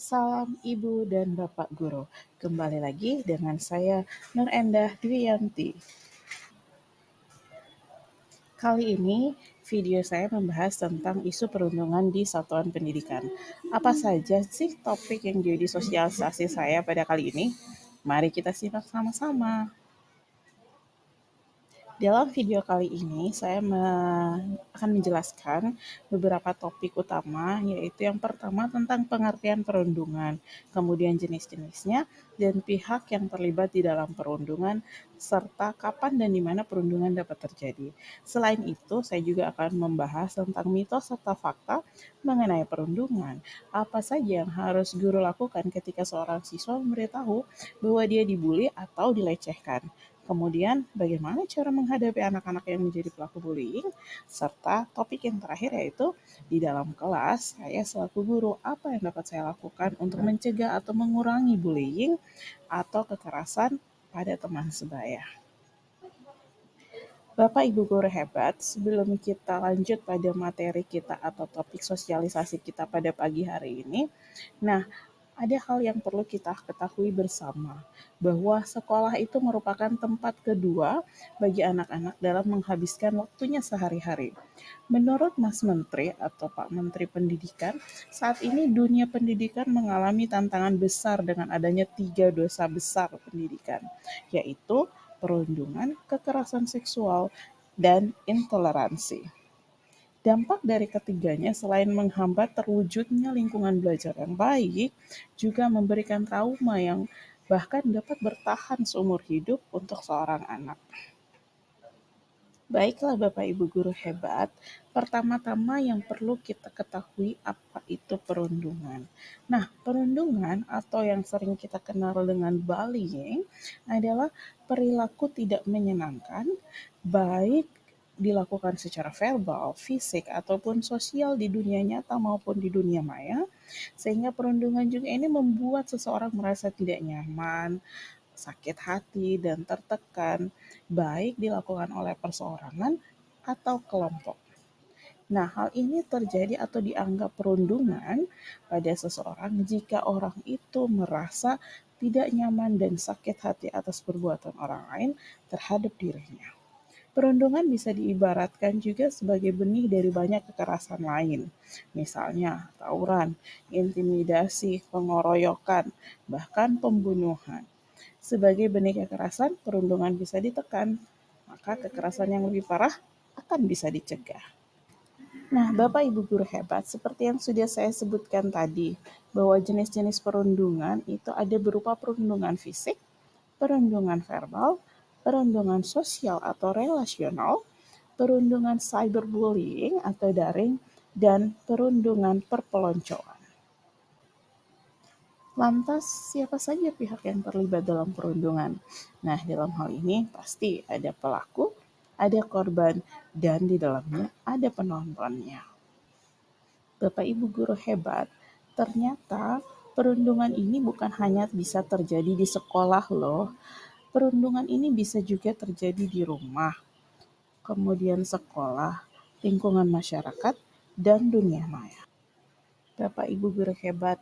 Salam Ibu dan Bapak Guru. Kembali lagi dengan saya Nur Endah Dwiyanti. Kali ini video saya membahas tentang isu perundungan di satuan pendidikan. Apa saja sih topik yang jadi sosialisasi saya pada kali ini? Mari kita simak sama-sama. Dalam video kali ini, saya akan menjelaskan beberapa topik utama, yaitu yang pertama tentang pengertian perundungan, kemudian jenis-jenisnya, dan pihak yang terlibat di dalam perundungan, serta kapan dan di mana perundungan dapat terjadi. Selain itu, saya juga akan membahas tentang mitos serta fakta mengenai perundungan. Apa saja yang harus guru lakukan ketika seorang siswa memberitahu bahwa dia dibully atau dilecehkan. Kemudian, bagaimana cara menghadapi anak-anak yang menjadi pelaku bullying, serta topik yang terakhir yaitu di dalam kelas, saya selaku guru, apa yang dapat saya lakukan untuk mencegah atau mengurangi bullying atau kekerasan pada teman sebaya. Bapak Ibu guru hebat, sebelum kita lanjut pada materi kita atau topik sosialisasi kita pada pagi hari ini, nah ada hal yang perlu kita ketahui bersama, bahwa sekolah itu merupakan tempat kedua bagi anak-anak dalam menghabiskan waktunya sehari-hari. Menurut Mas Menteri atau Pak Menteri Pendidikan, saat ini dunia pendidikan mengalami tantangan besar dengan adanya 3 dosa besar pendidikan, yaitu perundungan, kekerasan seksual, dan intoleransi. Dampak dari ketiganya selain menghambat terwujudnya lingkungan belajar yang baik, juga memberikan trauma yang bahkan dapat bertahan seumur hidup untuk seorang anak. Baiklah Bapak Ibu guru hebat, pertama-tama yang perlu kita ketahui apa itu perundungan. Nah, perundungan atau yang sering kita kenal dengan bullying adalah perilaku tidak menyenangkan, baik dilakukan secara verbal, fisik, ataupun sosial di dunia nyata maupun di dunia maya, sehingga perundungan juga ini membuat seseorang merasa tidak nyaman, sakit hati, dan tertekan, baik dilakukan oleh perseorangan atau kelompok. Nah, hal ini terjadi atau dianggap perundungan pada seseorang jika orang itu merasa tidak nyaman dan sakit hati atas perbuatan orang lain terhadap dirinya. Perundungan bisa diibaratkan juga sebagai benih dari banyak kekerasan lain, misalnya tawuran, intimidasi, pengoroyokan, bahkan pembunuhan. Sebagai benih kekerasan, perundungan bisa ditekan, maka kekerasan yang lebih parah akan bisa dicegah. Nah, Bapak Ibu guru hebat, seperti yang sudah saya sebutkan tadi, bahwa jenis-jenis perundungan itu ada berupa perundungan fisik, perundungan verbal, perundungan sosial atau relasional, perundungan cyberbullying atau daring, dan perundungan perpeloncoan. Lantas, siapa saja pihak yang terlibat dalam perundungan? Nah, dalam hal ini pasti ada pelaku, ada korban, dan di dalamnya ada penontonnya. Bapak Ibu guru hebat, ternyata perundungan ini bukan hanya bisa terjadi di sekolah loh. Perundungan ini bisa juga terjadi di rumah, kemudian sekolah, lingkungan masyarakat, dan dunia maya. Bapak Ibu guru hebat,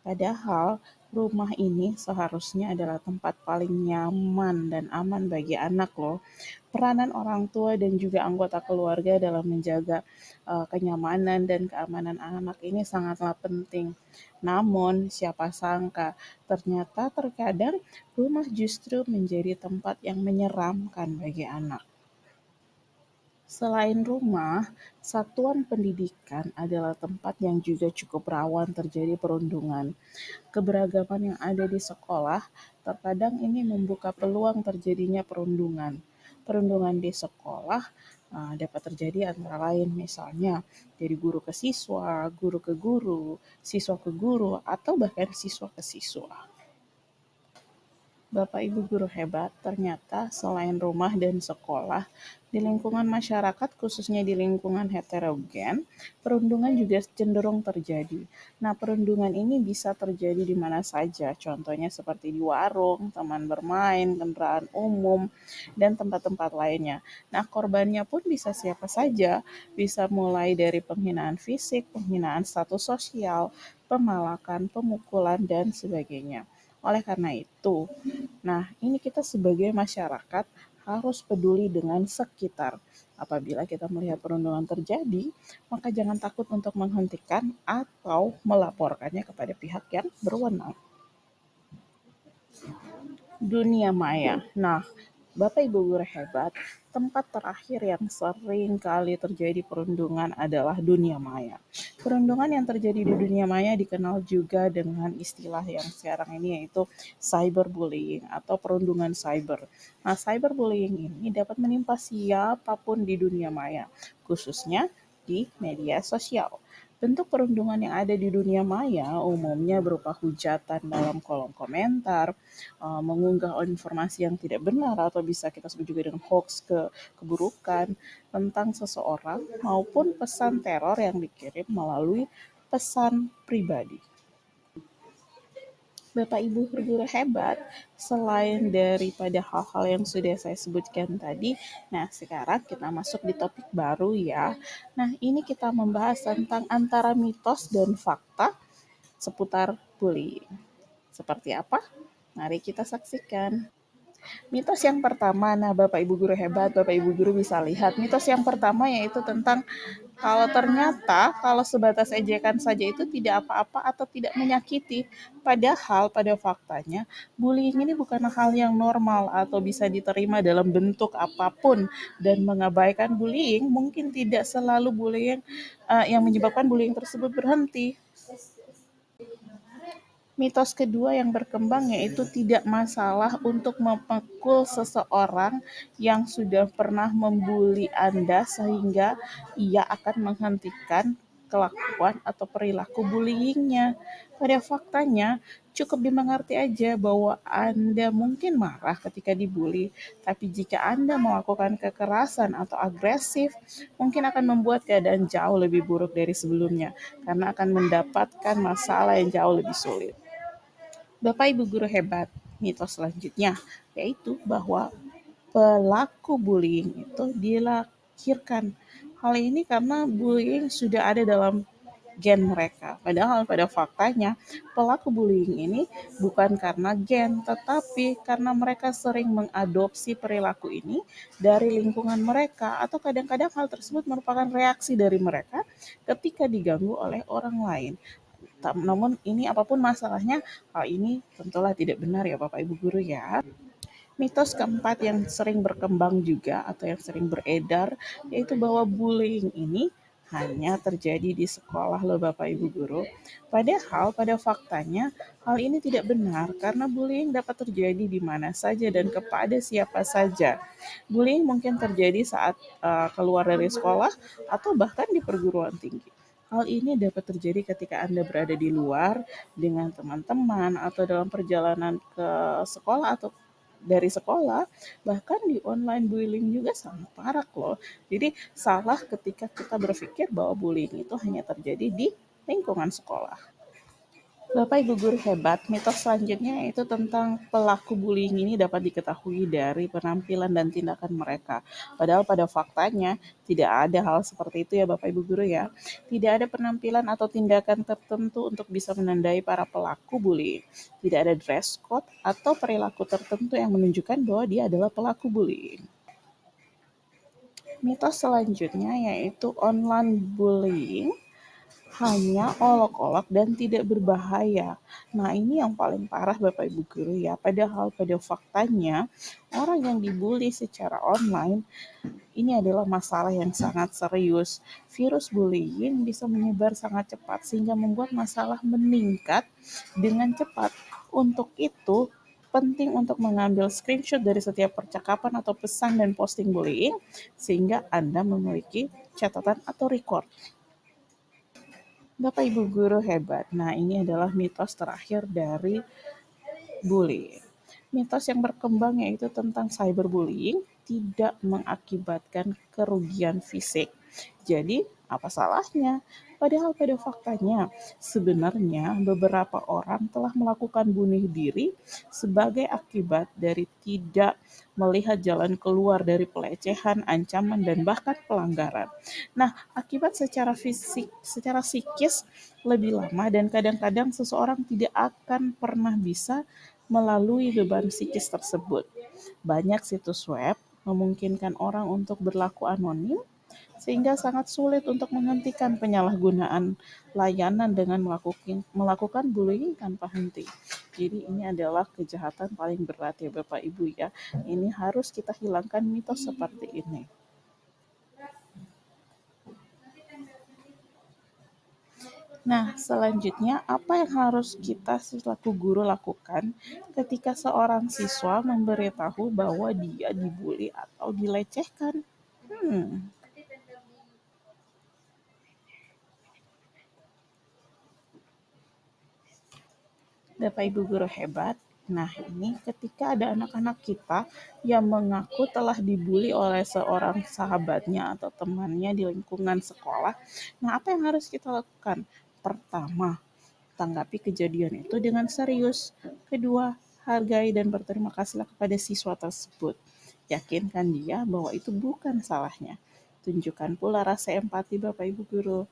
padahal rumah ini seharusnya adalah tempat paling nyaman dan aman bagi anak loh. Peranan orang tua dan juga anggota keluarga dalam menjaga kenyamanan dan keamanan anak ini sangatlah penting. Namun, siapa sangka ternyata terkadang rumah justru menjadi tempat yang menyeramkan bagi anak. Selain rumah, satuan pendidikan adalah tempat yang juga cukup rawan terjadi perundungan. Keberagaman yang ada di sekolah terkadang ini membuka peluang terjadinya perundungan. Perundungan di sekolah dapat terjadi antara lain misalnya dari guru ke siswa, guru ke guru, siswa ke guru, atau bahkan siswa ke siswa. Bapak Ibu guru hebat, ternyata selain rumah dan sekolah, di lingkungan masyarakat khususnya di lingkungan heterogen, perundungan juga cenderung terjadi. Nah, perundungan ini bisa terjadi di mana saja, contohnya seperti di warung, taman bermain, kendaraan umum, dan tempat-tempat lainnya. Nah, korbannya pun bisa siapa saja, bisa mulai dari penghinaan fisik, penghinaan status sosial, pemalakan, pemukulan, dan sebagainya. Oleh karena itu, nah ini kita sebagai masyarakat harus peduli dengan sekitar. Apabila kita melihat perundungan terjadi, maka jangan takut untuk menghentikan atau melaporkannya kepada pihak yang berwenang. Dunia maya. Nah, Bapak Ibu guru hebat, tempat terakhir yang sering kali terjadi perundungan adalah dunia maya. Perundungan yang terjadi di dunia maya dikenal juga dengan istilah yang sekarang ini yaitu cyberbullying atau perundungan cyber. Nah, cyberbullying ini dapat menimpa siapapun di dunia maya, khususnya di media sosial. Bentuk perundungan yang ada di dunia maya umumnya berupa hujatan dalam kolom komentar, mengunggah informasi yang tidak benar atau bisa kita sebut juga dengan hoax keburukan tentang seseorang maupun pesan teror yang dikirim melalui pesan pribadi. Bapak Ibu guru hebat, selain daripada hal-hal yang sudah saya sebutkan tadi, nah sekarang kita masuk di topik baru ya. Nah ini kita membahas tentang antara mitos dan fakta seputar bullying. Seperti apa? Mari kita saksikan. Mitos yang pertama, nah Bapak Ibu guru hebat, Bapak Ibu guru bisa lihat. Mitos yang pertama yaitu tentang kalau ternyata kalau sebatas ejekan saja itu tidak apa-apa atau tidak menyakiti. Padahal pada faktanya bullying ini bukan hal yang normal atau bisa diterima dalam bentuk apapun, dan mengabaikan bullying mungkin tidak selalu bullying yang menyebabkan bullying tersebut berhenti. Mitos kedua yang berkembang yaitu tidak masalah untuk memukul seseorang yang sudah pernah membuli Anda sehingga ia akan menghentikan kelakuan atau perilaku bullyingnya. Pada faktanya, cukup dimengerti aja bahwa Anda mungkin marah ketika dibully, tapi jika Anda melakukan kekerasan atau agresif, mungkin akan membuat keadaan jauh lebih buruk dari sebelumnya, karena akan mendapatkan masalah yang jauh lebih sulit. Bapak Ibu guru hebat, mitos selanjutnya yaitu bahwa pelaku bullying itu dilahirkan. Hal ini karena bullying sudah ada dalam gen mereka. Padahal pada faktanya pelaku bullying ini bukan karena gen, tetapi karena mereka sering mengadopsi perilaku ini dari lingkungan mereka, atau kadang-kadang hal tersebut merupakan reaksi dari mereka ketika diganggu oleh orang lain. Namun ini apapun masalahnya, hal ini tentulah tidak benar ya Bapak Ibu guru ya. Mitos keempat yang sering berkembang juga atau yang sering beredar yaitu bahwa bullying ini hanya terjadi di sekolah loh Bapak Ibu guru. Padahal pada faktanya hal ini tidak benar karena bullying dapat terjadi di mana saja dan kepada siapa saja. Bullying mungkin terjadi saat keluar dari sekolah atau bahkan di perguruan tinggi. Hal ini dapat terjadi ketika Anda berada di luar dengan teman-teman atau dalam perjalanan ke sekolah atau dari sekolah, bahkan di online bullying juga sangat parah loh. Jadi salah ketika kita berpikir bahwa bullying itu hanya terjadi di lingkungan sekolah. Bapak Ibu guru hebat, mitos selanjutnya yaitu tentang pelaku bullying ini dapat diketahui dari penampilan dan tindakan mereka. Padahal pada faktanya tidak ada hal seperti itu ya Bapak Ibu guru ya. Tidak ada penampilan atau tindakan tertentu untuk bisa menandai para pelaku bullying. Tidak ada dress code atau perilaku tertentu yang menunjukkan bahwa dia adalah pelaku bullying. Mitos selanjutnya yaitu online bullying hanya olok-olok dan tidak berbahaya. Nah, ini yang paling parah Bapak Ibu guru ya. Padahal pada faktanya orang yang dibully secara online ini adalah masalah yang sangat serius. Virus bullying bisa menyebar sangat cepat sehingga membuat masalah meningkat dengan cepat. Untuk itu, penting untuk mengambil screenshot dari setiap percakapan atau pesan dan posting bullying sehingga Anda memiliki catatan atau record. Bapak Ibu guru hebat. Nah, ini adalah mitos terakhir dari bullying. Mitos yang berkembang yaitu tentang cyberbullying tidak mengakibatkan kerugian fisik. Jadi, apa salahnya Padahal pada faktanya, sebenarnya beberapa orang telah melakukan bunuh diri sebagai akibat dari tidak melihat jalan keluar dari pelecehan, ancaman, dan bahkan pelanggaran. Nah, akibat secara fisik, secara psikis lebih lama dan kadang-kadang seseorang tidak akan pernah bisa melalui beban psikis tersebut. Banyak situs web memungkinkan orang untuk berlaku anonim sehingga sangat sulit untuk menghentikan penyalahgunaan layanan dengan melakukan bullying tanpa henti. Jadi ini adalah kejahatan paling berat ya Bapak Ibu ya. Ini harus kita hilangkan mitos seperti ini. Nah, selanjutnya apa yang harus kita selaku guru lakukan ketika seorang siswa memberitahu bahwa dia dibully atau dilecehkan? Hmm, Bapak Ibu guru hebat. Nah, ini ketika ada anak-anak kita yang mengaku telah dibully oleh seorang sahabatnya atau temannya di lingkungan sekolah. Nah, apa yang harus kita lakukan? Pertama, tanggapi kejadian itu dengan serius. Kedua, hargai dan berterima kasihlah kepada siswa tersebut. Yakinkan dia bahwa itu bukan salahnya. Tunjukkan pula rasa empati Bapak Ibu guru.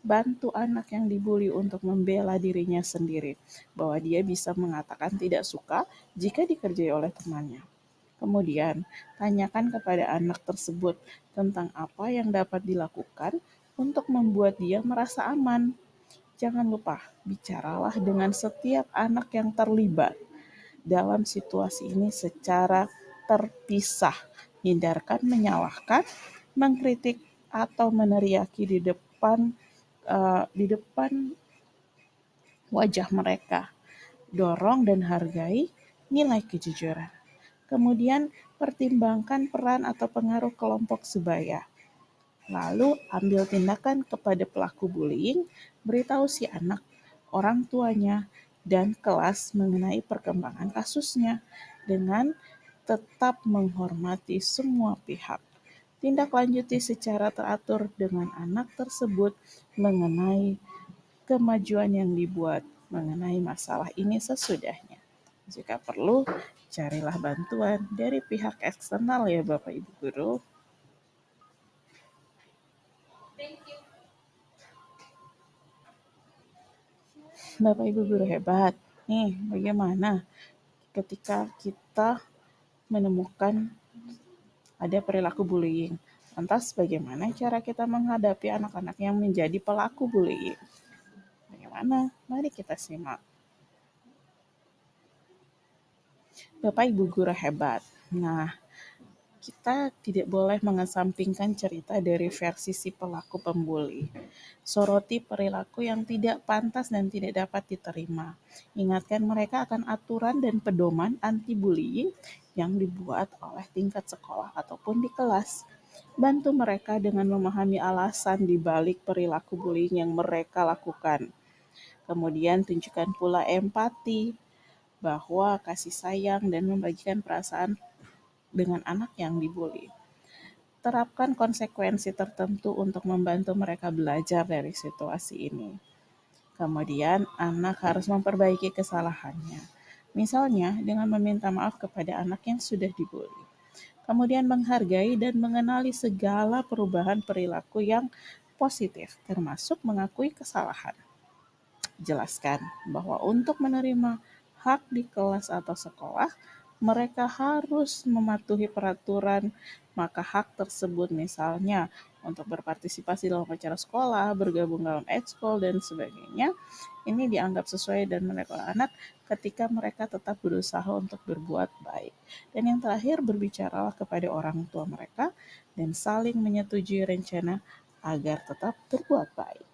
Bantu anak yang dibully untuk membela dirinya sendiri, bahwa dia bisa mengatakan tidak suka jika dikerjai oleh temannya. Kemudian, tanyakan kepada anak tersebut tentang apa yang dapat dilakukan untuk membuat dia merasa aman. Jangan lupa, bicaralah dengan setiap anak yang terlibat dalam situasi ini secara terpisah. Hindarkan menyalahkan, mengkritik, atau meneriaki di depan wajah mereka. Dorong dan hargai nilai kejujuran. Kemudian pertimbangkan peran atau pengaruh kelompok sebaya. Lalu ambil tindakan kepada pelaku bullying, beritahu si anak, orang tuanya, dan kelas mengenai perkembangan kasusnya dengan tetap menghormati semua pihak. Tindak lanjuti secara teratur dengan anak tersebut mengenai kemajuan yang dibuat mengenai masalah ini sesudahnya. Jika perlu, carilah bantuan dari pihak eksternal ya Bapak Ibu Guru. Bapak Ibu Guru hebat. Nih, bagaimana ketika kita menemukan ada perilaku bullying? Lantas bagaimana cara kita menghadapi anak-anak yang menjadi pelaku bullying? Bagaimana? Mari kita simak. Bapak Ibu Guru hebat. Nah, kita tidak boleh mengesampingkan cerita dari versi si pelaku pembuli. Soroti perilaku yang tidak pantas dan tidak dapat diterima. Ingatkan mereka akan aturan dan pedoman anti-bullying yang dibuat oleh tingkat sekolah ataupun di kelas. Bantu mereka dengan memahami alasan di balik perilaku bullying yang mereka lakukan. Kemudian tunjukkan pula empati, bahwa kasih sayang dan membagikan perasaan dengan anak yang dibully. Terapkan konsekuensi tertentu untuk membantu mereka belajar dari situasi ini. Kemudian, anak harus memperbaiki kesalahannya. Misalnya, dengan meminta maaf kepada anak yang sudah dibully. Kemudian, menghargai dan mengenali segala perubahan perilaku yang positif, termasuk mengakui kesalahan. Jelaskan bahwa untuk menerima hak di kelas atau sekolah, mereka harus mematuhi peraturan, maka hak tersebut misalnya untuk berpartisipasi dalam acara sekolah, bergabung dalam ekskul, dan sebagainya, ini dianggap sesuai dan menekan anak ketika mereka tetap berusaha untuk berbuat baik. Dan yang terakhir, berbicaralah kepada orang tua mereka dan saling menyetujui rencana agar tetap berbuat baik.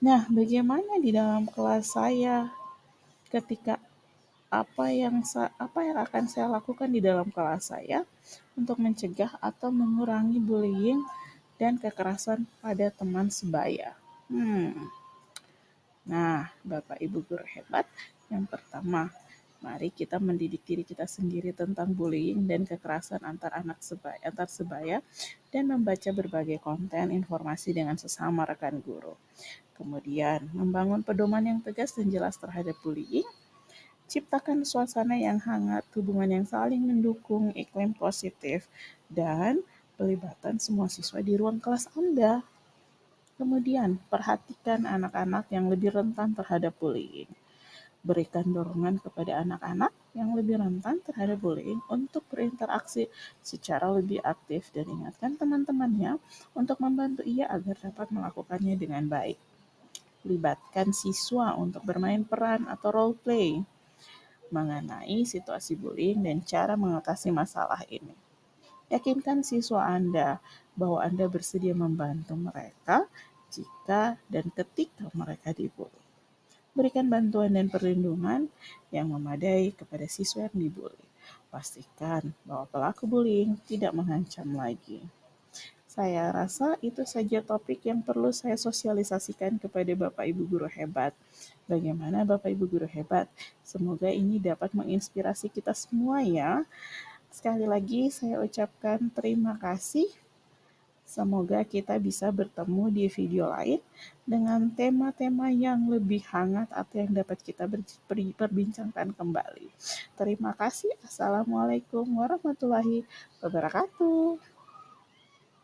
Nah, bagaimana di dalam kelas saya ketika apa yang akan saya lakukan di dalam kelas saya untuk mencegah atau mengurangi bullying dan kekerasan pada teman sebaya? Hmm. Nah, Bapak Ibu guru hebat, yang pertama, Mari kita mendidik diri kita sendiri tentang bullying dan kekerasan antar sebaya dan membaca berbagai konten informasi dengan sesama rekan guru. Kemudian, membangun pedoman yang tegas dan jelas terhadap bullying, ciptakan suasana yang hangat, hubungan yang saling mendukung, iklim positif, dan pelibatan semua siswa di ruang kelas Anda. Kemudian, perhatikan anak-anak yang lebih rentan terhadap bullying. Berikan dorongan kepada anak-anak yang lebih rentan terhadap bullying untuk berinteraksi secara lebih aktif dan ingatkan teman-temannya untuk membantu ia agar dapat melakukannya dengan baik. Libatkan siswa untuk bermain peran atau role play mengenai situasi bullying dan cara mengatasi masalah ini. Yakinkan siswa Anda bahwa Anda bersedia membantu mereka jika dan ketika mereka dibully. Berikan bantuan dan perlindungan yang memadai kepada siswa yang dibully. Pastikan bahwa pelaku bullying tidak mengancam lagi. Saya rasa itu saja topik yang perlu saya sosialisasikan kepada Bapak Ibu guru hebat. Bagaimana Bapak Ibu guru hebat? Semoga ini dapat menginspirasi kita semua ya. Sekali lagi saya ucapkan terima kasih. Semoga kita bisa bertemu di video lain dengan tema-tema yang lebih hangat atau yang dapat kita perbincangkan kembali. Terima kasih. Assalamualaikum warahmatullahi wabarakatuh.